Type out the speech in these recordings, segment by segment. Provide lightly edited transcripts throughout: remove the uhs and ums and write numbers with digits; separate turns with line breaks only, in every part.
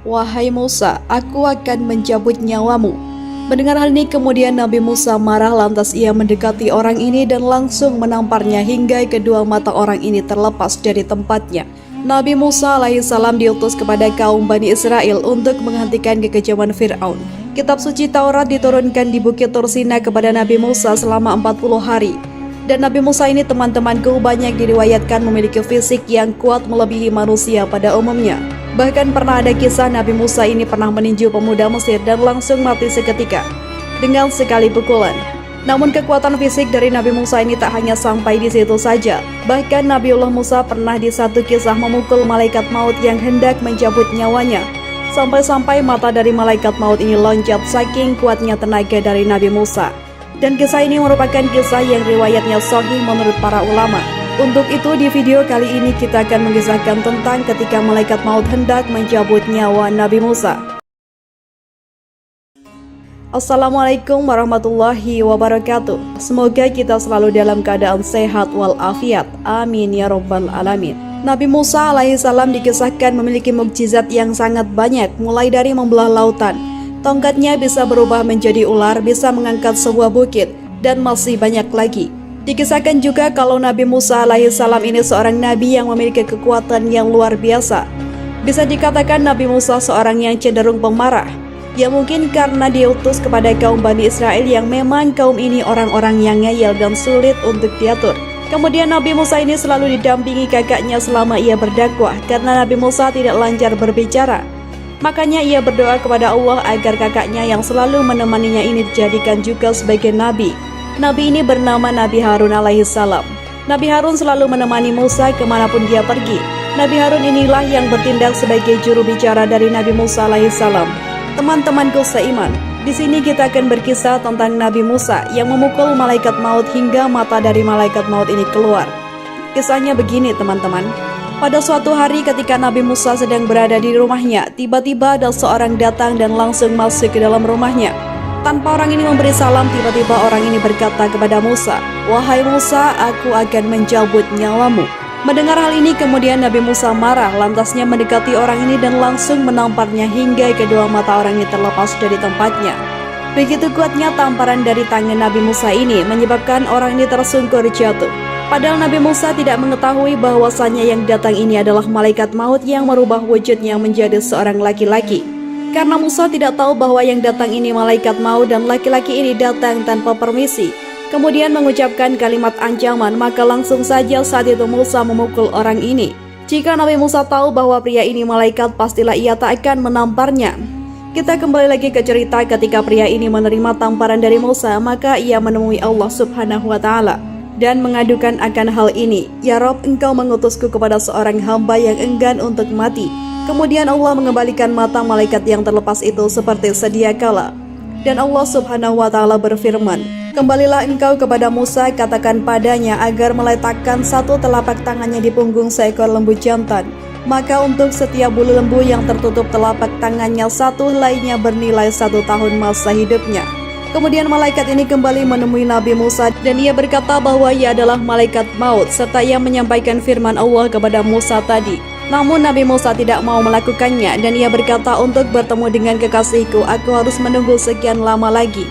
"Wahai Musa, aku akan mencabut nyawamu." Mendengar hal ini kemudian Nabi Musa marah, lantas ia mendekati orang ini dan langsung menamparnya hingga kedua mata orang ini terlepas dari tempatnya. Nabi Musa alaihissalam diutus kepada kaum Bani Israel untuk menghentikan kekejaman Fir'aun. Kitab suci Taurat diturunkan di Bukit Tursina kepada Nabi Musa selama 40 hari. Dan Nabi Musa ini teman-temanku banyak diriwayatkan memiliki fisik yang kuat melebihi manusia pada umumnya. Bahkan pernah ada kisah Nabi Musa ini pernah meninju pemuda Mesir dan langsung mati seketika dengan sekali pukulan. Namun kekuatan fisik dari Nabi Musa ini tak hanya sampai di situ saja. Bahkan Nabiullah Musa pernah di satu kisah memukul malaikat maut yang hendak mencabut nyawanya. Sampai-sampai mata dari malaikat maut ini loncat saking kuatnya tenaga dari Nabi Musa. Dan kisah ini merupakan kisah yang riwayatnya sahih menurut para ulama. Untuk itu di video kali ini kita akan mengisahkan tentang ketika malaikat maut hendak mencabut nyawa Nabi Musa. Assalamualaikum warahmatullahi wabarakatuh. Semoga kita selalu dalam keadaan sehat walafiat. Amin ya rabbal alamin. Nabi Musa alaihissalam dikisahkan memiliki mukjizat yang sangat banyak, mulai dari membelah lautan, tongkatnya bisa berubah menjadi ular, bisa mengangkat sebuah bukit, dan masih banyak lagi. Dikisahkan juga kalau Nabi Musa alaihissalam ini seorang nabi yang memiliki kekuatan yang luar biasa. Bisa dikatakan Nabi Musa seorang yang cenderung pemarah. Ya mungkin karena diutus kepada kaum Bani Israel yang memang kaum ini orang-orang yang ngeyel dan sulit untuk diatur. Kemudian Nabi Musa ini selalu didampingi kakaknya selama ia berdakwah karena Nabi Musa tidak lancar berbicara. Makanya ia berdoa kepada Allah agar kakaknya yang selalu menemaninya ini dijadikan juga sebagai nabi. Nabi ini bernama Nabi Harun alaihissalam. Nabi Harun selalu menemani Musa kemanapun dia pergi. Nabi Harun inilah yang bertindak sebagai juru bicara dari Nabi Musa alaihissalam. Teman-temanku seiman, di sini kita akan berkisah tentang Nabi Musa yang memukul malaikat maut hingga mata dari malaikat maut ini keluar. Kisahnya begini teman-teman. Pada suatu hari ketika Nabi Musa sedang berada di rumahnya, tiba-tiba ada seorang datang dan langsung masuk ke dalam rumahnya. Tanpa orang ini memberi salam, tiba-tiba orang ini berkata kepada Musa, "Wahai Musa, aku akan mencabut nyawamu." Mendengar hal ini kemudian Nabi Musa marah, lantasnya mendekati orang ini dan langsung menamparnya hingga kedua mata orang ini terlepas dari tempatnya. Begitu kuatnya tamparan dari tangan Nabi Musa ini menyebabkan orang ini tersungkur jatuh. Padahal Nabi Musa tidak mengetahui bahwasanya yang datang ini adalah malaikat maut yang merubah wujudnya menjadi seorang laki-laki. Karena Musa tidak tahu bahwa yang datang ini malaikat maut dan laki-laki ini datang tanpa permisi, kemudian mengucapkan kalimat ancaman, maka langsung saja saat itu Musa memukul orang ini. Jika Nabi Musa tahu bahwa pria ini malaikat, pastilah ia tak akan menamparnya. Kita kembali lagi ke cerita ketika pria ini menerima tamparan dari Musa, maka ia menemui Allah subhanahu wa ta'ala dan mengadukan akan hal ini. "Ya Rob, engkau mengutusku kepada seorang hamba yang enggan untuk mati." Kemudian Allah mengembalikan mata malaikat yang terlepas itu seperti sedia kala. Dan Allah subhanahu wa ta'ala berfirman, "Kembalilah engkau kepada Musa, katakan padanya agar meletakkan satu telapak tangannya di punggung seekor lembu jantan. Maka untuk setiap bulu lembu yang tertutup telapak tangannya, satu lainnya bernilai 1 tahun masa hidupnya." Kemudian malaikat ini kembali menemui Nabi Musa dan ia berkata bahwa ia adalah malaikat maut serta ia menyampaikan firman Allah kepada Musa tadi. Namun Nabi Musa tidak mau melakukannya dan ia berkata, "Untuk bertemu dengan kekasihku, aku harus menunggu sekian lama lagi.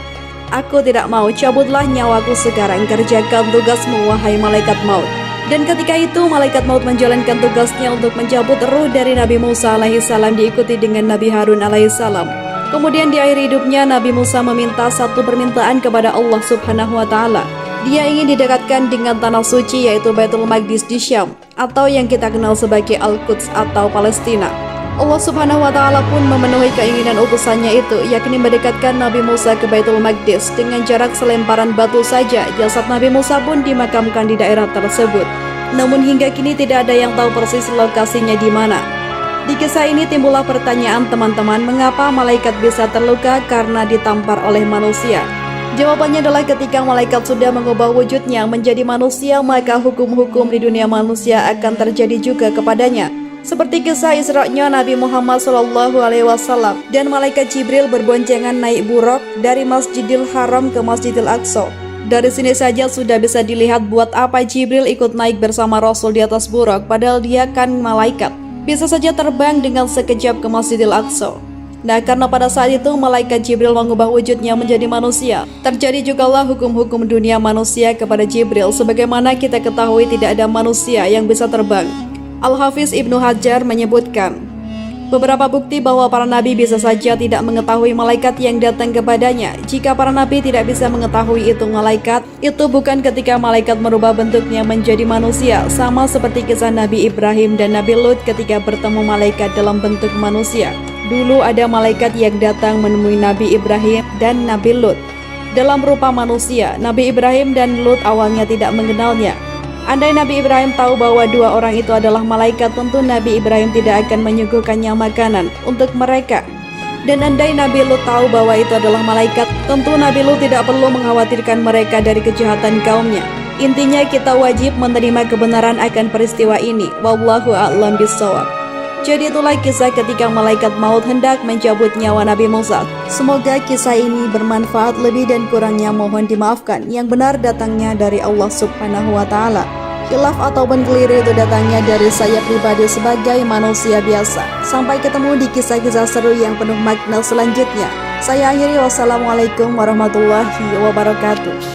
Aku tidak mau, cabutlah nyawaku sekarang, kerjakan tugasmu wahai malaikat maut." Dan ketika itu malaikat maut menjalankan tugasnya untuk mencabut ruh dari Nabi Musa alaihissalam diikuti dengan Nabi Harun alaihissalam. Kemudian di akhir hidupnya Nabi Musa meminta satu permintaan kepada Allah subhanahu wa ta'ala. Dia ingin didekatkan dengan tanah suci yaitu Baitul Maqdis di Syam, atau yang kita kenal sebagai Al-Quds atau Palestina. Allah subhanahu wa ta'ala pun memenuhi keinginan utusannya itu, yakni mendekatkan Nabi Musa ke Baitul Maqdis dengan jarak selemparan batu saja. Jasad Nabi Musa pun dimakamkan di daerah tersebut. Namun hingga kini tidak ada yang tahu persis lokasinya di mana. Di kisah ini timbullah pertanyaan teman-teman, mengapa malaikat bisa terluka karena ditampar oleh manusia? Jawabannya adalah ketika malaikat sudah mengubah wujudnya menjadi manusia, maka hukum-hukum di dunia manusia akan terjadi juga kepadanya. Seperti kisah Isra-nya Nabi Muhammad SAW dan malaikat Jibril berboncengan naik buraq dari Masjidil Haram ke Masjidil Aqsa. Dari sini saja sudah bisa dilihat buat apa Jibril ikut naik bersama Rasul di atas buraq, padahal dia kan malaikat. bisa saja terbang dengan sekejap ke Masjidil Aqsa. Nah, karena pada saat itu malaikat Jibril mengubah wujudnya menjadi manusia, terjadi jugalah hukum-hukum dunia manusia kepada Jibril, sebagaimana kita ketahui tidak ada manusia yang bisa terbang. Al-Hafiz Ibnu Hajar menyebutkan, beberapa bukti bahwa para nabi bisa saja tidak mengetahui malaikat yang datang kepadanya. Jika para nabi tidak bisa mengetahui itu malaikat, itu bukan ketika malaikat merubah bentuknya menjadi manusia, sama seperti kisah Nabi Ibrahim dan Nabi Lut ketika bertemu malaikat dalam bentuk manusia. Dulu ada malaikat yang datang menemui Nabi Ibrahim dan Nabi Lut dalam rupa manusia. Nabi Ibrahim dan Lut awalnya tidak mengenalnya. Andai Nabi Ibrahim tahu bahwa dua orang itu adalah malaikat, tentu Nabi Ibrahim tidak akan menyuguhkannya makanan untuk mereka. Dan andai Nabi Lut tahu bahwa itu adalah malaikat, tentu Nabi Lut tidak perlu mengkhawatirkan mereka dari kejahatan kaumnya. Intinya kita wajib menerima kebenaran akan peristiwa ini. Wallahu a'lam bishawab. Jadi itulah kisah ketika malaikat maut hendak mencabut nyawa Nabi Musa. Semoga kisah ini bermanfaat, lebih dan kurangnya mohon dimaafkan. Yang benar datangnya dari Allah Subhanahu wa Ta'ala. Khilaf ataupun keliru itu datangnya dari saya pribadi sebagai manusia biasa. Sampai ketemu di kisah-kisah seru yang penuh makna selanjutnya. Saya akhiri, wassalamualaikum warahmatullahi wabarakatuh.